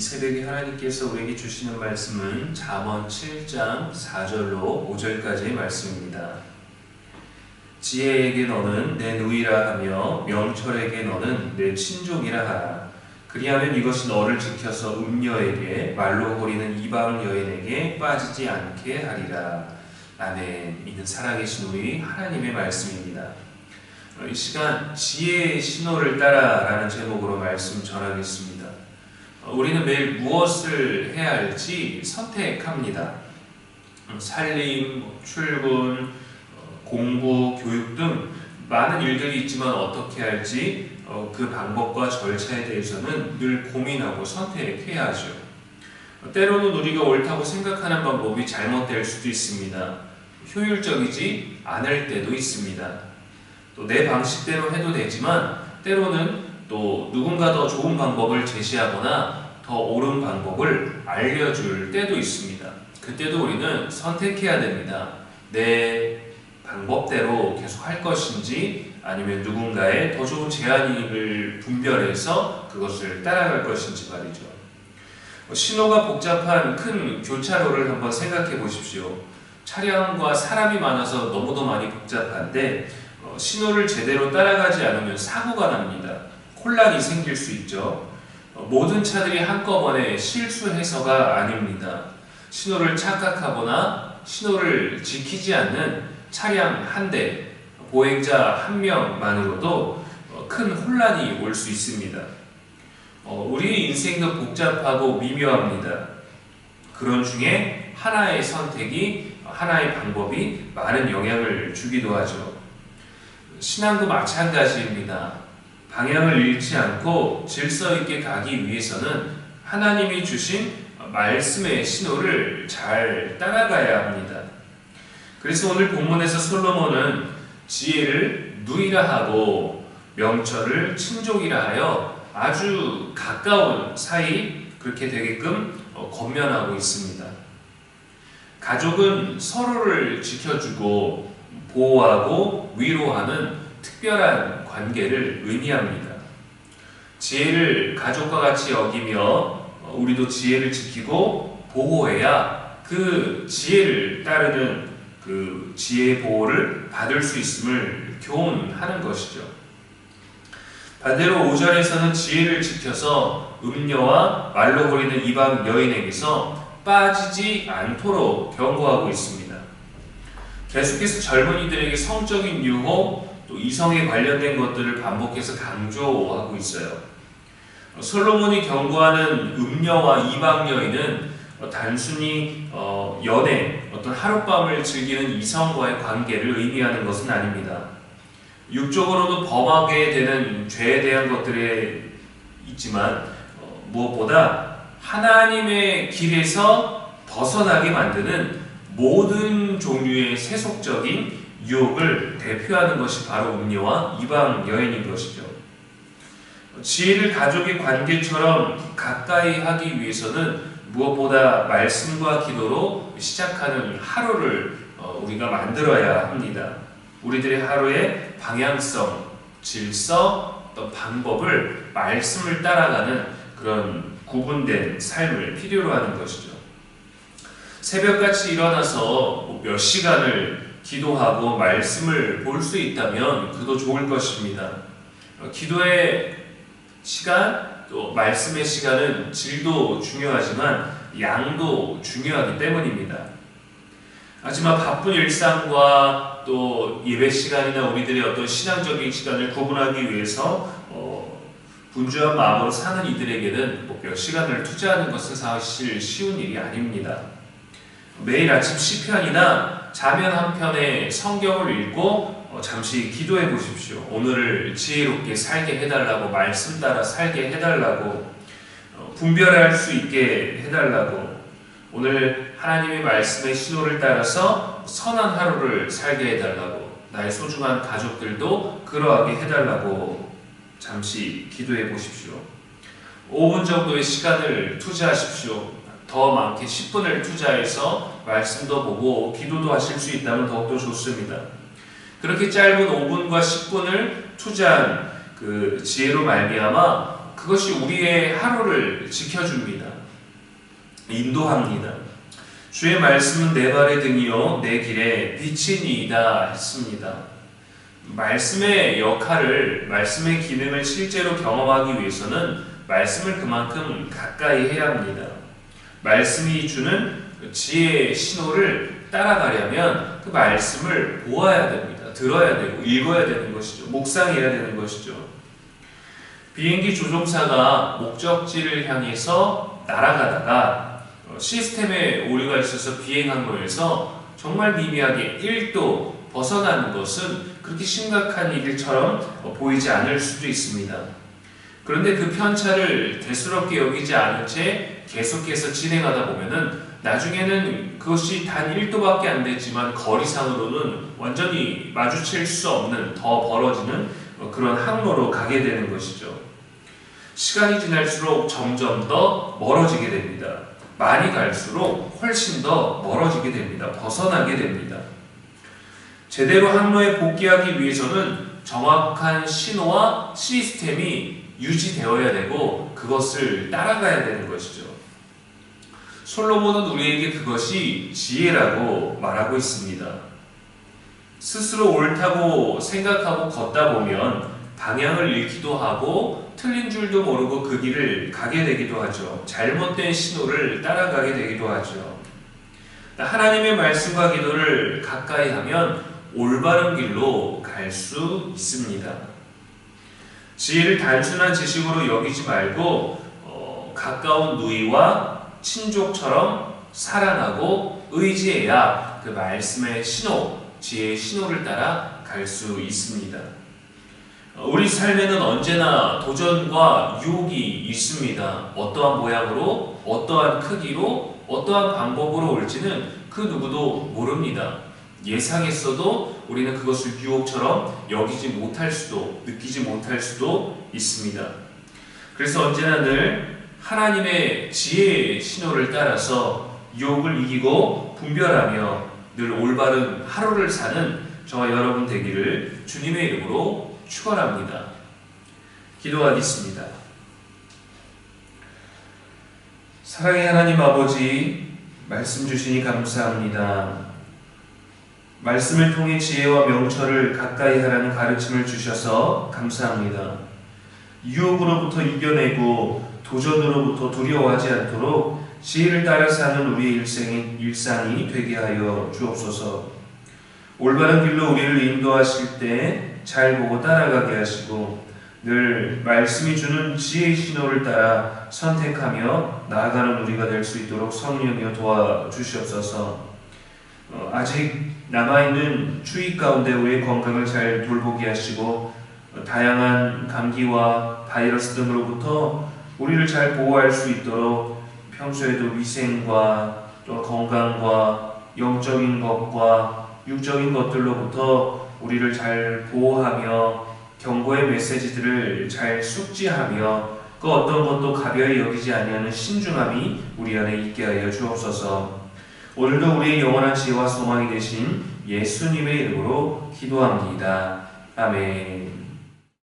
새벽에 하나님께서 우리에게 주시는 말씀은 잠언 7장 4절로 5절까지의 말씀입니다. 지혜에게 너는 내 누이라 하며 명철에게 너는 내 친족이라 하라. 그리하면 이것이 너를 지켜서 음녀에게 말로 거리는 이방 여인에게 빠지지 않게 하리라. 아멘. 이는 살아계신 우리 하나님의 말씀입니다. 이 시간 지혜의 신호를 따라라는 제목으로 말씀 전하겠습니다. 우리는 매일 무엇을 해야 할지 선택합니다. 살림, 출근, 공부, 교육 등 많은 일들이 있지만 어떻게 할지 그 방법과 절차에 대해서는 늘 고민하고 선택해야 하죠. 때로는 우리가 옳다고 생각하는 방법이 잘못될 수도 있습니다. 효율적이지 않을 때도 있습니다. 또 내 방식대로 해도 되지만 때로는 또 누군가 더 좋은 방법을 제시하거나 더 옳은 방법을 알려줄 때도 있습니다. 그때도 우리는 선택해야 됩니다. 내 방법대로 계속 할 것인지 아니면 누군가의 더 좋은 제안을 분별해서 그것을 따라갈 것인지 말이죠. 신호가 복잡한 큰 교차로를 한번 생각해 보십시오. 차량과 사람이 많아서 너무도 많이 복잡한데 신호를 제대로 따라가지 않으면 사고가 납니다. 혼란이 생길 수 있죠. 모든 차들이 한꺼번에 실수해서가 아닙니다. 신호를 착각하거나 신호를 지키지 않는 차량 한 대, 보행자 한 명만으로도 큰 혼란이 올 수 있습니다. 우리의 인생도 복잡하고 미묘합니다. 그런 중에 하나의 선택이, 하나의 방법이 많은 영향을 주기도 하죠. 신앙도 마찬가지입니다. 방향을 잃지 않고 질서 있게 가기 위해서는 하나님이 주신 말씀의 신호를 잘 따라가야 합니다. 그래서 오늘 본문에서 솔로몬은 지혜를 누이라 하고 명철을 친족이라 하여 아주 가까운 사이 그렇게 되게끔 권면하고 있습니다. 가족은 서로를 지켜주고 보호하고 위로하는 특별한 관계를 의미합니다. 지혜를 가족과 같이 여기며 우리도 지혜를 지키고 보호해야 그 지혜를 따르는 그 지혜의 보호를 받을 수 있음을 교훈하는 것이죠. 반대로 5절에서는 지혜를 지켜서 음녀와 말로 거리는 이방 여인에게서 빠지지 않도록 경고하고 있습니다. 계속해서 젊은이들에게 성적인 유혹, 또 이성에 관련된 것들을 반복해서 강조하고 있어요. 솔로몬이 경고하는 음녀와 이방 여인은 단순히 연애, 어떤 하룻밤을 즐기는 이성과의 관계를 의미하는 것은 아닙니다. 육적으로도 범하게 되는 죄에 대한 것들에 있지만 무엇보다 하나님의 길에서 벗어나게 만드는 모든 종류의 세속적인 유혹을 대표하는 것이 바로 음녀와 이방 여인인 것이죠. 지혜를 가족의 관계처럼 가까이 하기 위해서는 무엇보다 말씀과 기도로 시작하는 하루를 우리가 만들어야 합니다. 우리들의 하루의 방향성, 질서, 어떤 방법을 말씀을 따라가는 그런 구분된 삶을 필요로 하는 것이죠. 새벽같이 일어나서 몇 시간을 기도하고 말씀을 볼 수 있다면 그도 좋을 것입니다. 기도의 시간, 또 말씀의 시간은 질도 중요하지만 양도 중요하기 때문입니다. 하지만 바쁜 일상과 또 예배 시간이나 우리들의 어떤 신앙적인 시간을 구분하기 위해서 분주한 마음으로 사는 이들에게는 몇 시간을 투자하는 것은 사실 쉬운 일이 아닙니다. 매일 아침 시편이나 자면 한 편의 성경을 읽고 잠시 기도해 보십시오. 오늘을 지혜롭게 살게 해달라고, 말씀 따라 살게 해달라고, 분별할 수 있게 해달라고, 오늘 하나님의 말씀의 신호를 따라서 선한 하루를 살게 해달라고, 나의 소중한 가족들도 그러하게 해달라고 잠시 기도해 보십시오. 5분 정도의 시간을 투자하십시오. 더 많게 10분을 투자해서 말씀도 보고 기도도 하실 수 있다면 더욱더 좋습니다. 그렇게 짧은 5분과 10분을 투자한 그 지혜로 말미암아 그것이 우리의 하루를 지켜줍니다. 인도합니다. 주의 말씀은 내 발의 등이요 내 길에 빛이니이다 했습니다. 말씀의 역할을, 말씀의 기능을 실제로 경험하기 위해서는 말씀을 그만큼 가까이 해야 합니다. 말씀이 주는 지혜의 신호를 따라가려면 그 말씀을 보아야 됩니다. 들어야 되고 읽어야 되는 것이죠. 묵상해야 되는 것이죠. 비행기 조종사가 목적지를 향해서 날아가다가 시스템에 오류가 있어서 비행 항로에서 정말 미미하게 1도 벗어나는 것은 그렇게 심각한 일처럼 보이지 않을 수도 있습니다. 그런데 그 편차를 대수롭게 여기지 않은 채 계속해서 진행하다 보면은 나중에는 그것이 단 1도밖에 안 됐지만 거리상으로는 완전히 마주칠 수 없는 더 벌어지는 그런 항로로 가게 되는 것이죠. 시간이 지날수록 점점 더 멀어지게 됩니다. 많이 갈수록 훨씬 더 멀어지게 됩니다. 벗어나게 됩니다. 제대로 항로에 복귀하기 위해서는 정확한 신호와 시스템이 유지되어야 되고 그것을 따라가야 되는 것이죠. 솔로몬은 우리에게 그것이 지혜라고 말하고 있습니다. 스스로 옳다고 생각하고 걷다 보면 방향을 잃기도 하고 틀린 줄도 모르고 그 길을 가게 되기도 하죠. 잘못된 신호를 따라가게 되기도 하죠. 하나님의 말씀과 기도를 가까이 하면 올바른 길로 갈 수 있습니다. 지혜를 단순한 지식으로 여기지 말고 가까운 누이와 친족처럼 사랑하고 의지해야 그 말씀의 신호, 지혜의 신호를 따라 갈 수 있습니다. 우리 삶에는 언제나 도전과 유혹이 있습니다. 어떠한 모양으로, 어떠한 크기로, 어떠한 방법으로 올지는 그 누구도 모릅니다. 예상했어도 우리는 그것을 유혹처럼 여기지 못할 수도, 느끼지 못할 수도 있습니다. 그래서 언제나 늘 하나님의 지혜의 신호를 따라서 유혹을 이기고 분별하며 늘 올바른 하루를 사는 저와 여러분 되기를 주님의 이름으로 축원합니다. 기도하겠습니다. 사랑의 하나님 아버지, 말씀 주시니 감사합니다. 말씀을 통해 지혜와 명철을 가까이 하라는 가르침을 주셔서 감사합니다. 유혹으로부터 이겨내고 도전으로부터 두려워하지 않도록 지혜를 따라 사는 우리의 일상이 되게 하여 주옵소서. 올바른 길로 우리를 인도하실 때 잘 보고 따라가게 하시고 늘 말씀이 주는 지혜의 신호를 따라 선택하며 나아가는 우리가 될 수 있도록 성령이여 도와주시옵소서. 아직 남아있는 추위 가운데 우리의 건강을 잘 돌보게 하시고 다양한 감기와 바이러스 등으로부터 우리를 잘 보호할 수 있도록 평소에도 위생과 또 건강과 영적인 것과 육적인 것들로부터 우리를 잘 보호하며 경고의 메시지들을 잘 숙지하며 그 어떤 것도 가벼이 여기지 아니하는 신중함이 우리 안에 있게 하여 주옵소서. 오늘도 우리의 영원한 지혜와 소망이 되신 예수님의 이름으로 기도합니다. 아멘.